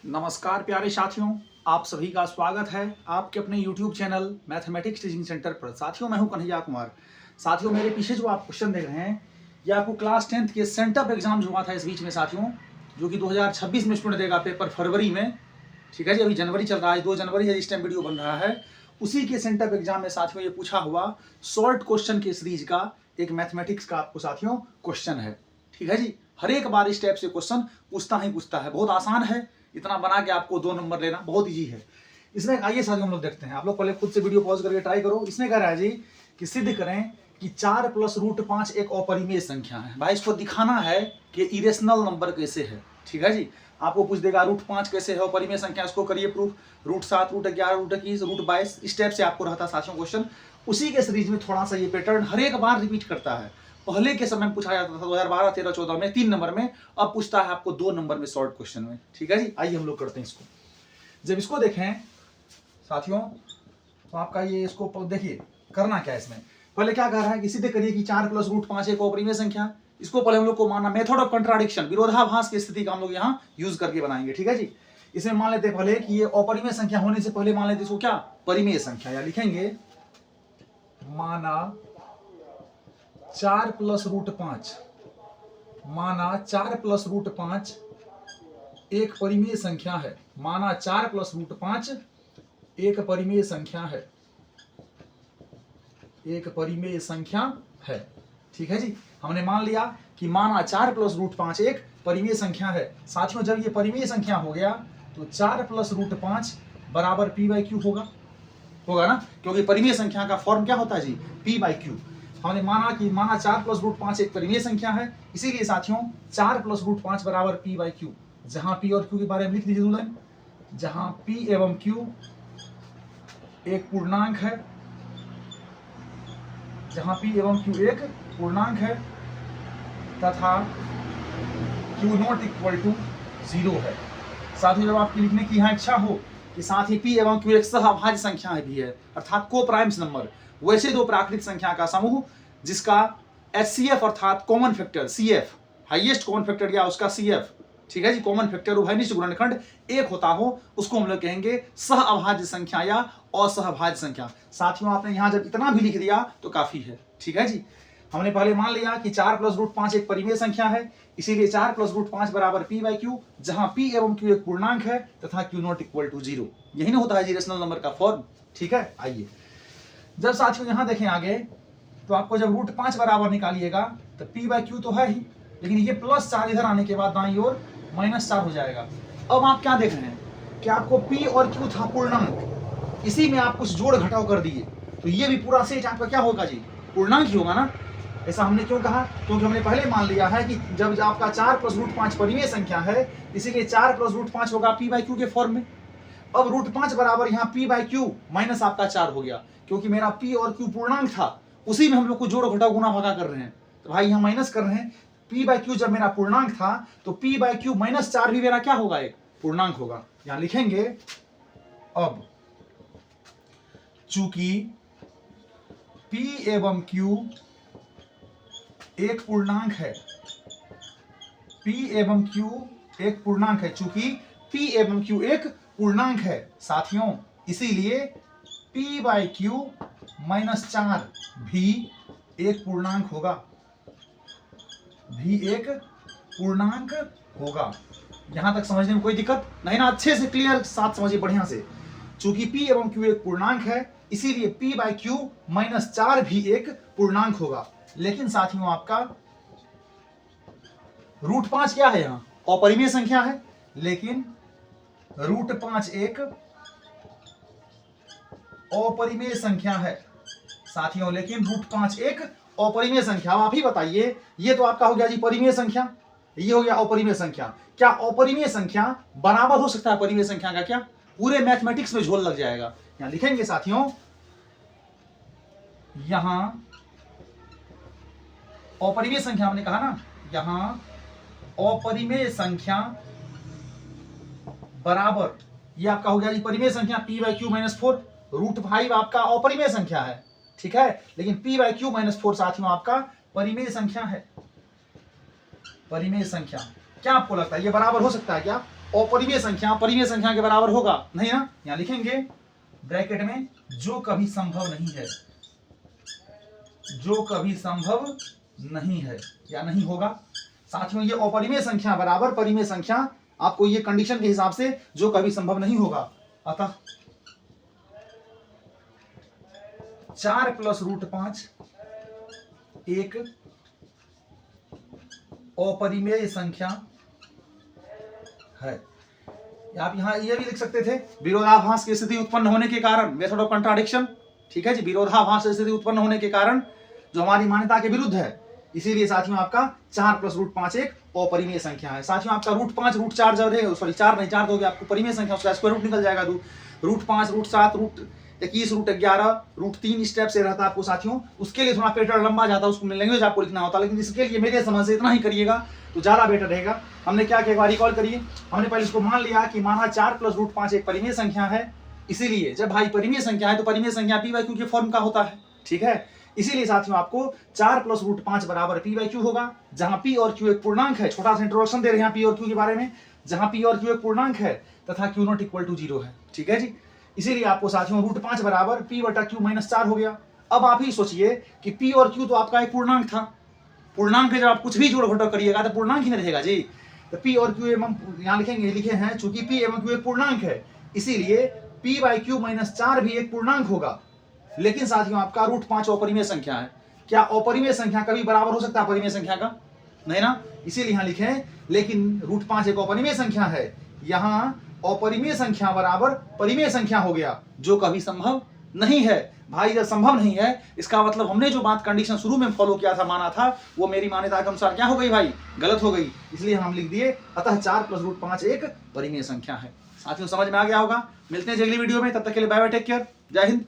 नमस्कार प्यारे साथियों, आप सभी का स्वागत है आपके अपने YouTube channel mathematics teaching centre पर। साथियों, मैं हूं कन्हैया कुमार। साथियों, मेरे पीछे जो आप क्वेश्चन देख रहे हैं ये आपको क्लास 10th के सेंटअप एग्जाम जो हुआ था इस बीच में साथियों, जो कि 2026 में स्टूडेंट देगा पेपर फरवरी में। ठीक है जी, अभी जनवरी चल रहा है, 2 जनवरी है इस टाइम वीडियो बन रहा है। उसी के सेंटअप एग्जाम में साथियों ये पूछा हुआ शॉर्ट क्वेश्चन के सीरीज का एक मैथमेटिक्स का आपको साथियों क्वेश्चन है। ठीक है जी, हर एक बार इस टाइप से क्वेश्चन पूछता ही पूछता है। बहुत आसान है, इतना बना के आपको 2 नंबर लेना बहुत ईजी है। इसमें आइए साथियों हम लोग देखते हैं। आप लोग पहले खुद से वीडियो पॉज करके ट्राई करो। इसमें कह रहा है जी कि सिद्ध करें कि 4 + √5 एक अपरिमेय संख्या है। भाई इसको दिखाना है कि इरेशनल नंबर कैसे है। ठीक है जी, आपको पूछ देगा √5 कैसे है अपरिमेय संख्या, इसको करिए प्रूफ। √7, √11, √21, √22 इस टाइप से आपको रहता साथियों क्वेश्चन। उसी के सीरीज में थोड़ा सा ये पैटर्न हर एक बार रिपीट करता है। पहले के समय में पूछा जाता था 2012, 13, 14 में 3 नंबर में, अब पूछता है आपको 2 नंबर में शॉर्ट क्वेश्चन में। ठीक है जी, आइए हम लोग करते हैं इसको। जब इसको देखें साथियों तो आपका ये इसको देखिए करना क्या है। इसमें पहले क्या कह रहा है कि सीधे करिए कि 4 + √5 एक अपरिमेय संख्या है। इसको पहले हम लोग को मानना मेथड ऑफ कंट्राडिक्शन, विरोधाभास की स्थिति का हम लोग यहाँ यूज करके बनाएंगे। ठीक है जी, इसमें मान लेते पहले कि ये अपरिमेय संख्या होने से पहले मान लेते इसको क्या परिमेय संख्या, या लिखेंगे माना 4 + √5, माना 4 + √5 एक परिमेय संख्या है। माना 4 + √5 एक परिमेय संख्या है, एक परिमेय संख्या है। ठीक है जी, हमने मान लिया कि माना 4 + √5 एक परिमेय संख्या है। साथियों, जब ये परिमेय संख्या हो गया तो 4 + √5 बराबर p/q होगा ना, क्योंकि परिमेय संख्या का फॉर्म क्या होता है जी, p/q। हमने माना कि 4 + √5 एक परिमेय संख्या है, इसीलिए साथियों 4 + √5 बराबर p/q। जहां p और q के बारे में लिख दीजिए दुल्हन। जहां p एवं q एक पूर्णांक है, जहां p एवं q एक पूर्णांक है तथा q0 = 0 है। साथियों, जब आपकी लिखने की यहाँ इच्छा हो कि साथ ही p एवं q एक सहअभाज्य संख्या भी है, अर्थात को प्राइम्स नंबर, वैसे दो प्राकृत संख्या का समूह जिसका HCF अर्थात common factor CF, highest common factor या उसका CF, ठीक है जी, कॉमन फैक्टर उभयनिष्ठ गुणनखंड एक होता हो, उसको हम लोग कहेंगे सहअभाज्य संख्या या असहभाज्य संख्या। साथियों, आपने यहां जब इतना भी लिख दिया तो काफी है। ठीक है जी, हमने पहले मान लिया कि 4 + √5 एक परिमेय संख्या है, इसीलिए 4 + √5 बराबर p/q, जहां p एवं q एक पूर्णांक है तथा q0 = 0। यही ना होता है जी रेशनल नंबर का फॉर्म। ठीक है, आइए जब साथियों यहां देखें आगे तो आपको जब √5 बराबर निकालिएगा तो p/q तो है ही, लेकिन ये +4 इधर आने के बाद दाईं ओर -4 हो जाएगा। अब आप क्या देख रहे हैं कि आपको p और q था पूर्णांक, इसी में आप कुछ जोड़ घटाव कर दिए तो ये भी पूरा सेट आपका क्या होगा जी, पूर्णांक ही होगा ना। ऐसा हमने क्यों कहा, क्योंकि हमने पहले मान लिया है कि जब आपका 4 + √5 परिमेय संख्या है, इसीलिए 4 + √5 होगा p/q के फॉर्म में। अब √5 बराबर यहाँ p/q माइनस आपका 4 हो गया, क्योंकि मेरा p और q पूर्णांक था, उसी में हम लोग को जोड़ घटाव गुणा भागा कर रहे हैं, तो भाई यहाँ माइनस कर रहे हैं। p/q जब मेरा पूर्णांक था तो p/q -4 भी मेरा क्या होगा, एक पूर्णांक होगा। यहां लिखेंगे अब चूंकि p एवं q एक पूर्णांक है, p एवं q एक पूर्णांक है, चूंकि p एवं q एक पूर्णांक है साथियों, इसीलिए p/q -4 भी एक पूर्णांक होगा, भी एक पूर्णांक होगा। यहां तक समझने में कोई दिक्कत नहीं ना, अच्छे से क्लियर साथ समझिए बढ़िया से। चूंकि p एवं q एक पूर्णांक है, इसीलिए p/q -4 भी एक पूर्णांक होगा। लेकिन साथियों आपका √5 क्या है, यहां अपरिमेय संख्या है, लेकिन √5 एक अपरिमेय संख्या है साथियों, लेकिन √5 एक अपरिमेय संख्या। आप ही बताइए, ये तो आपका हो गया जी परिमेय संख्या, ये हो गया अपरिमेय संख्या। क्या अपरिमेय संख्या बराबर हो सकता है परिमेय संख्या का? क्या पूरे मैथमेटिक्स में झोल लग जाएगा। यहां लिखेंगे साथियों, यहां अपरिमेय संख्या हमने कहा ना, यहां अपरिमेय संख्या बराबर, ये आपका हो गया जी परिमेय संख्या p/q -4। √5 आपका अपरिमेय संख्या है, ठीक है, लेकिन p/q -4 साथियों आपका परिमेय संख्या है। परिमेय संख्या क्या आपको लगता है ये बराबर हो सकता है क्या? अपरिमेय संख्या परिमेय संख्या के बराबर होगा नहीं ना, यहां लिखेंगे ब्रैकेट में जो कभी संभव नहीं है, जो कभी संभव नहीं है या नहीं होगा। साथियों ये अपरिमेय संख्या बराबर परिमेय संख्या, आपको ये कंडीशन के हिसाब से जो कभी संभव नहीं होगा। अतः 4 + √5 एक अपरिमेय संख्या है। आप यहां ये भी लिख सकते थे विरोधाभास की स्थिति उत्पन्न होने के कारण, मेथड ऑफ कंट्राडिक्शन, ठीक है जी, विरोधाभास की स्थिति उत्पन्न होने के कारण जो हमारी मान्यता के विरुद्ध है, इसीलिए साथियों आपका 4 + √5 एक अपरिमेय संख्या है। साथियों आपका √5 √4 जब रहेगा, सॉरी 4 नहीं 4 दोगे आपको परिमेय संख्या, उसका स्क्वायर रूट निकल जाएगा। √5 √7 √21 √11 √3 स्टेप से रहता है आपको साथियों। उसके लिए थोड़ा पैटर्न लंबा जाता है, उसको लैंग्वेज आपको लिखना होता है, लेकिन इसके लिए मेरे समझ से इतना ही करिएगा तो ज्यादा बेटर रहेगा। हमने क्या किया, एक बार रिकॉल करिए। हमने पहले इसको मान लिया कि माना 4 + √5 एक परिमेय संख्या है, इसीलिए जब भाई परिमेय संख्या है तो परिमेय संख्या p/q के फॉर्म का होता है, ठीक है। इसीलिए साथियों आपको 4 + √5 बराबर p/q होगा, जहां p और q एक पूर्णांक है। छोटा सा इंट्रोडक्शन दे रहे हैं p और q के बारे में, जहां p और q एक पूर्णांक है तथा q नॉट इक्वल टू 0 है, ठीक है जी। इसीलिए आपको साथियों √5 बराबर p/q - 4 हो गया। अब आप ही सोचिए कि p और q तो आपका एक पूर्णांक था, पूर्णांक है, जब आप कुछ भी जोड़ घटाव करिएगा तो पूर्णांक ही नहीं रहेगा जी। तो p और q यहाँ लिखेंगे, लिखे हैं चूंकि p एवं q एक पूर्णांक है, इसीलिए p/q - 4 भी एक पूर्णांक होगा। लेकिन साथियों आपका √5 अपरिमेय संख्या है। क्या अपरिमेय संख्या कभी बराबर हो सकता है परिमेय संख्या का? नहीं ना, इसीलिए यहां लिखे लेकिन √5 एक अपरिमेय संख्या है। यहां अपरिमेय संख्या बराबर परिमेय संख्या हो गया, जो कभी संभव नहीं है। भाई जब संभव नहीं है, इसका मतलब हमने जो बात कंडीशन शुरू में फॉलो किया था, माना था, वो मेरी मान्यता के अनुसार क्या हो गई भाई, गलत हो गई। इसलिए हम लिख दिए अतः 4 + √5 एक परिमेय संख्या है। साथियों समझ में आ गया होगा। मिलते हैं अगली वीडियो में, तब तक के लिए बाय बाय, टेक केयर, जय हिंद।